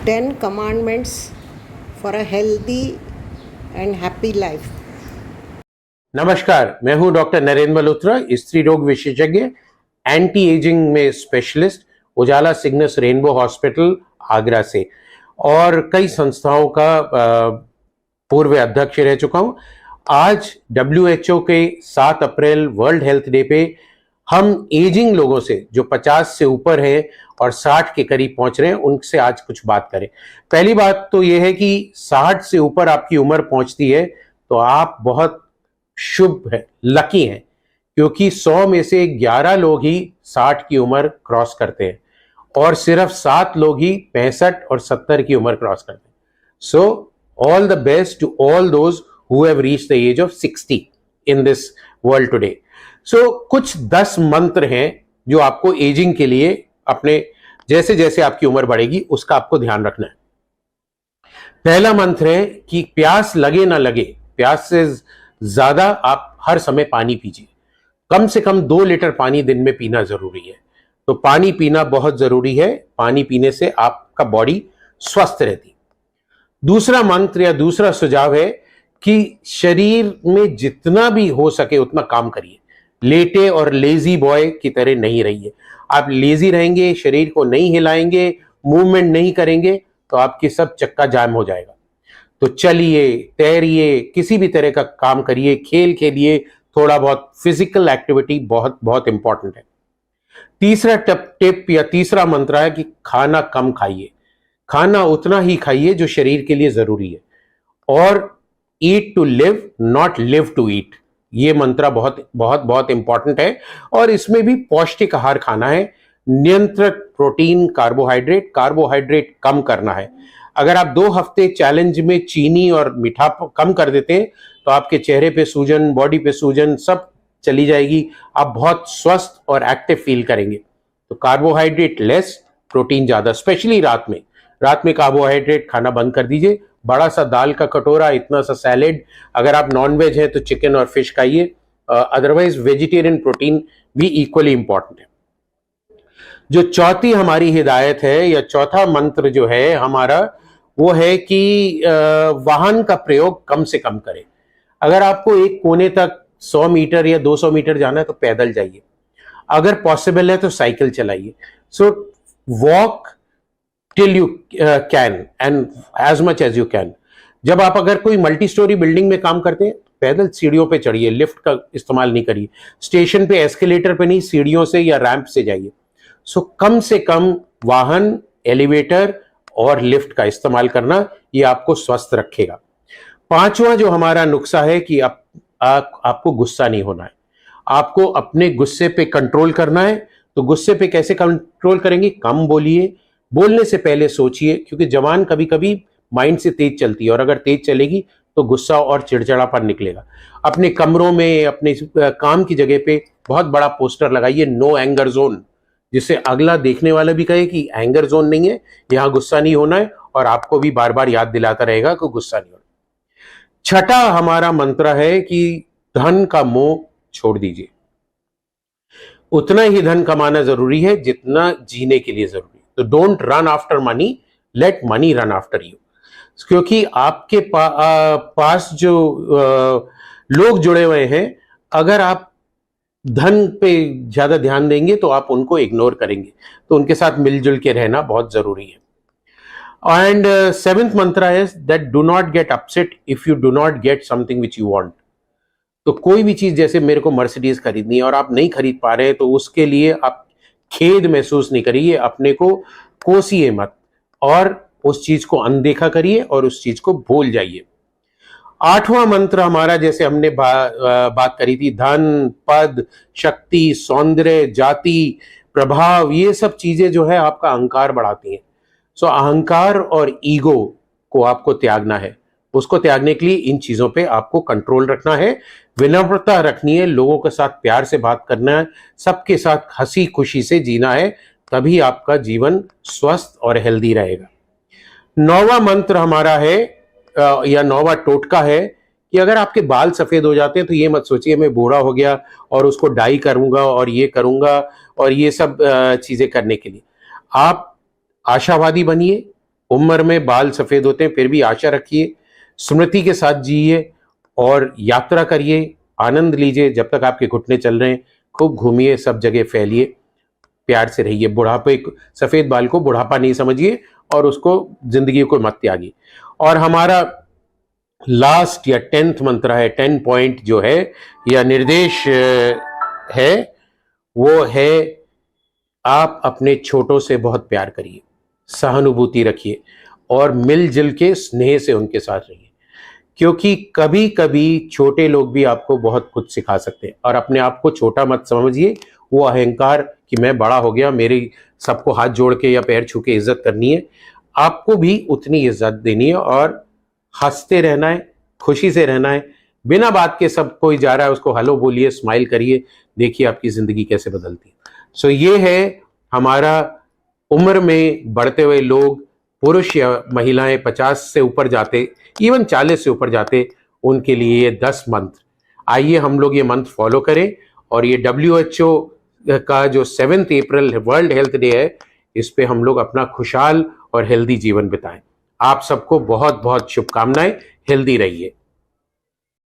10 commandments for a healthy and happy life. नमस्कार, मैं हूं डॉक्टर नरेंद्र मल्होत्रा, स्त्री रोग विशेषज्ञ, एंटी एजिंग में स्पेशलिस्ट, उजाला सिग्नस रेनबो हॉस्पिटल आगरा से, और कई संस्थाओं का पूर्व अध्यक्ष रह चुका हूं। आज WHO के 7 अप्रैल वर्ल्ड हेल्थ डे पे हम एजिंग लोगों से जो 50 से ऊपर है और 60 के करीब पहुंच रहे हैं, उनसे आज कुछ बात करें। पहली बात तो यह है कि 60 से ऊपर आपकी उम्र पहुंचती है तो आप बहुत शुभ है, लकी हैं, क्योंकि 100 में से 11 लोग ही 60 की उम्र क्रॉस करते हैं और सिर्फ 7 लोग ही 65 और 70 की उम्र क्रॉस करते हैं। So all the best to all those who have reached the age of 60 in this world today. So कुछ 10 मंत्र हैं जो आपको एजिंग के लिए अपने जैसे जैसे आपकी उम्र बढ़ेगी उसका आपको ध्यान रखना है। पहला मंत्र है कि प्यास लगे ना लगे, प्यास से ज्यादा आप हर समय पानी पीजिए। कम से कम 2 लीटर पानी दिन में पीना जरूरी है। तो पानी पीना बहुत जरूरी है। पानी पीने से आपका बॉडी स्वस्थ रहती। दूसरा मंत्र या दूसरा सुझाव है कि शरीर में जितना भी हो सके उतना काम करिए। लेटे और लेजी बॉय की तरह नहीं रहिए। आप लेजी रहेंगे, शरीर को नहीं हिलाएंगे, मूवमेंट नहीं करेंगे तो आपकी सब चक्का जाम हो जाएगा। तो चलिए, तैरिए, किसी भी तरह का काम करिए, खेल खेलिए, थोड़ा बहुत फिजिकल एक्टिविटी बहुत बहुत इंपॉर्टेंट है। तीसरा टिप या तीसरा मंत्र है कि खाना कम खाइए। खाना उतना ही खाइए जो शरीर के लिए जरूरी है। और eat to live, not live to eat, ये मंत्र बहुत बहुत बहुत इंपॉर्टेंट है। और इसमें भी पौष्टिक आहार खाना है। नियंत्रित प्रोटीन, कार्बोहाइड्रेट कम करना है। अगर आप 2 हफ्ते चैलेंज में चीनी और मीठा कम कर देते हैं तो आपके चेहरे पे सूजन, बॉडी पे सूजन सब चली जाएगी। आप बहुत स्वस्थ और एक्टिव फील करेंगे। तो कार्बोहाइड्रेट लेस, प्रोटीन ज्यादा, स्पेशली रात में। रात में कार्बोहाइड्रेट खाना बंद कर दीजिए। बड़ा सा दाल का कटोरा, इतना सा सैलेड, अगर आप नॉन वेज हैं तो चिकन और फिश खाइए। अदरवाइज वेजिटेरियन प्रोटीन भी इक्वली इंपॉर्टेंट है। जो चौथी हमारी हिदायत है या चौथा मंत्र जो है हमारा, वो है कि वाहन का प्रयोग कम से कम करें। अगर आपको एक कोने तक 100 मीटर या 200 मीटर जाना है तो पैदल जाइए। अगर पॉसिबल है तो साइकिल चलाइए। So walk till you can and as much as you can. जब आप अगर कोई मल्टी स्टोरी बिल्डिंग में काम करते हैं, पैदल सीढ़ियों पे चढ़िए, लिफ्ट का इस्तेमाल नहीं करिए। स्टेशन पे एस्केलेटर पे नहीं, सीढ़ियों से या रैंप से जाइए। सो कम से कम वाहन, एलिवेटर और लिफ्ट का इस्तेमाल करना, ये आपको स्वस्थ रखेगा। 5वां जो हमारा नुस्खा है कि आपको गुस्सा नहीं होना है। आपको अपने गुस्से पे कंट्रोल करना है। तो गुस्से पे कैसे कंट्रोल करेंगे? कम बोलिए, बोलने से पहले सोचिए, क्योंकि जबान कभी कभी माइंड से तेज चलती है और अगर तेज चलेगी तो गुस्सा और चिड़चिड़ापन निकलेगा। अपने कमरों में, अपने काम की जगह पे बहुत बड़ा पोस्टर लगाइए, नो एंगर जोन, जिससे अगला देखने वाला भी कहे कि एंगर जोन नहीं है, यहां गुस्सा नहीं होना है, और आपको भी बार बार याद दिलाता रहेगा कि गुस्सा नहीं होना। छठा हमारा मंत्र है कि धन का मोह छोड़ दीजिए। उतना ही धन कमाना जरूरी है जितना जीने के लिए जरूरी है। तो don't run after money, late money run after you. क्योंकि आपके पास जो लोग जुड़े हुए हैं, अगर आप धन पे ज्यादा ध्यान देंगे तो आप उनको इग्नोर करेंगे। तो उनके साथ मिलजुल के रहना बहुत जरूरी है। एंड 7th मंत्र है that do not get upset if you do not get something which you want. तो कोई भी चीज, जैसे मेरे को मर्सिडीज खरीदनी है और आप नहीं खरीद पा रहे, तो उसके लिए आप खेद महसूस नहीं करिए, अपने को कोसिए मत और उस चीज को अनदेखा करिए और उस चीज को भूल जाइए। 8वां मंत्र हमारा, जैसे हमने बात करी थी, धन, पद, शक्ति, सौंदर्य, जाति, प्रभाव, ये सब चीजें जो है आपका अहंकार बढ़ाती हैं। सो अहंकार और ईगो को आपको त्यागना है। उसको त्यागने के लिए इन चीजों पे आपको कंट्रोल रखना है, विनम्रता रखनी है, लोगों के साथ प्यार से बात करना है, सबके साथ हंसी खुशी से जीना है, तभी आपका जीवन स्वस्थ और हेल्दी रहेगा। 9वां मंत्र हमारा है या 9वां टोटका है कि अगर आपके बाल सफेद हो जाते हैं तो ये मत सोचिए मैं बूढ़ा हो गया और उसको डाई करूंगा और ये करूंगा और ये सब चीजें करने के लिए। आप आशावादी बनिए उम्र में बाल सफेद होते हैं, फिर भी आशा रखिए, स्मृति के साथ जिए और यात्रा करिए, आनंद लीजिए। जब तक आपके घुटने चल रहे हैं खूब घूमिए, सब जगह फैलिए, प्यार से रहिए। बुढ़ापे, सफेद बाल को बुढ़ापा नहीं समझिए और उसको जिंदगी को मत त्यागिए। और हमारा लास्ट या 10th मंत्र है, 10 पॉइंट जो है या निर्देश है, वो है आप अपने छोटों से बहुत प्यार करिए, सहानुभूति रखिए और मिलजुल के स्नेह से उनके साथ रहिए, क्योंकि कभी कभी छोटे लोग भी आपको बहुत कुछ सिखा सकते हैं। और अपने आप को छोटा मत समझिए, वो अहंकार कि मैं बड़ा हो गया, मेरी सबको हाथ जोड़ के या पैर छू के इज्जत करनी है, आपको भी उतनी इज्जत देनी है और हंसते रहना है, खुशी से रहना है। बिना बात के सब कोई जा रहा है उसको हेलो बोलिए, स्माइल करिए, देखिए आपकी जिंदगी कैसे बदलती है। सो ये है हमारा उम्र में बढ़ते हुए लोग, पुरुष या महिलाएं 50 से ऊपर जाते, इवन 40 से ऊपर जाते, उनके लिए ये 10 मंत्र। आइए हम लोग ये मंत्र फॉलो करें और ये WHO का जो 7 अप्रैल वर्ल्ड हेल्थ डे है, इस पे हम लोग अपना खुशहाल और हेल्दी जीवन बिताएं। आप सबको बहुत बहुत शुभकामनाएं, हेल्दी रहिए।